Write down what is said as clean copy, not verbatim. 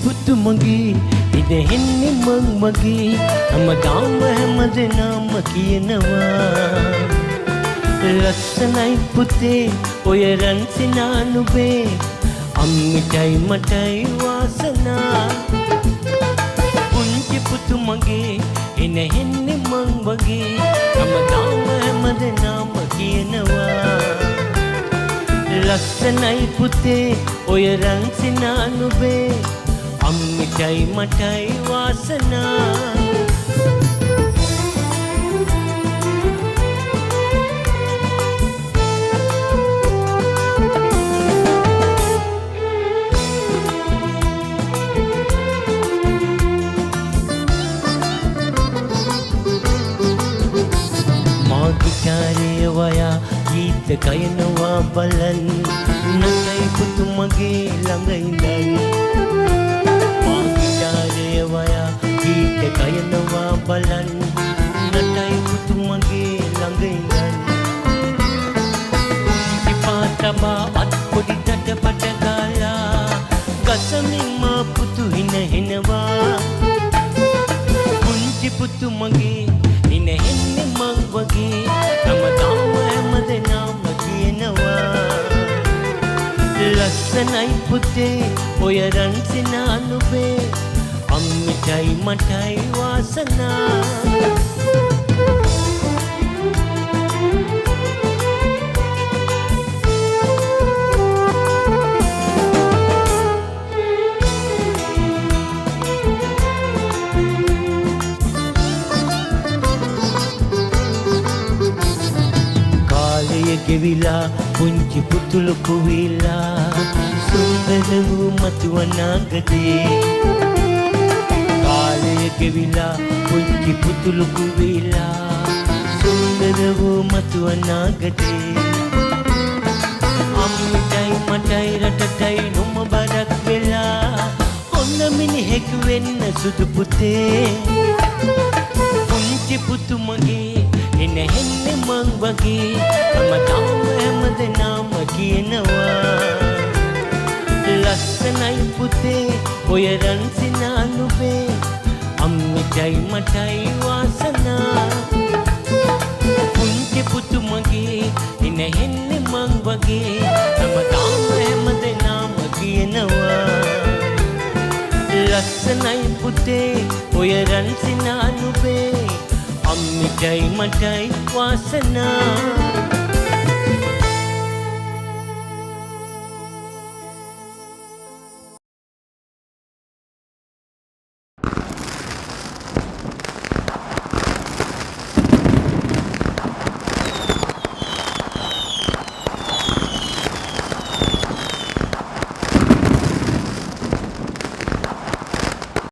පුතු මගේ ඉදෙන්නේ මං මගේ හැමදාම හැමදෙනාම කියනවා ලස්සනයි පුතේ ඔය රන් සිනා නුඹේ අම්මිටයි මටයි වාසනා පුංචි පුතු මගේ ඉදෙන්නේ මං වගේ හැමදාම හැමදෙනාම කියනවා ලස්සනයි පුතේ ඔය රන් සිනා නුඹේ අම්මිටයි මටයි වාසනා මා ගිටාරේ වයා ගීත ගයනවා බලන් නටයි පුතු මගේ ළඟ ඉඳන් මා ගිටාරේ වයා ගීත ගයනවා බලන් නටයි පුතු මගේ ළඟ ඉඳන් ඉපා තබා අත් පොඩි තටපට ගාලා ගසමින් මා පුතු හිනහෙනවා පුංචි පුතු මගේ හිනහෙන්නේ මං වගේ හැමදාම හැමදෙනාම කියනවා ලස්සනයි පුතේ ඔය රන් සිනා නුඹේ අම්මිටයි මටයි වාසනා ගෙවිලා පුංචි පුතු ලොකු වෙලා සුන්දර වූ මතු අනාගතේ කාලය ගෙවිලා පුංචි පුතු ලොකු වෙලා සුන්දර වූ මතු අනාගතේ අම්මිටයි මටයි රටටයි නොම බරක් වෙලා හොඳ මිනිහෙක් වෙන්න සුදු පුතේ පුංචි පුතු මගේ එනෙහෙන්නේ මං වගේ හැමදාම හැමදෙනාම කියනවා ලස්සනයි පුතේ ඔය රන් සිනා නුඹේ අම්මිටයි මටයි වාසනා පුංචි පුතු මගේ එනෙහෙන්නේ මං වගේ හැමදාම හැමදෙනාම කියනවා ලස්සනයි පුතේ ඔය රන් සිනා නුඹේ අම්මිටයි මටයි වාසනා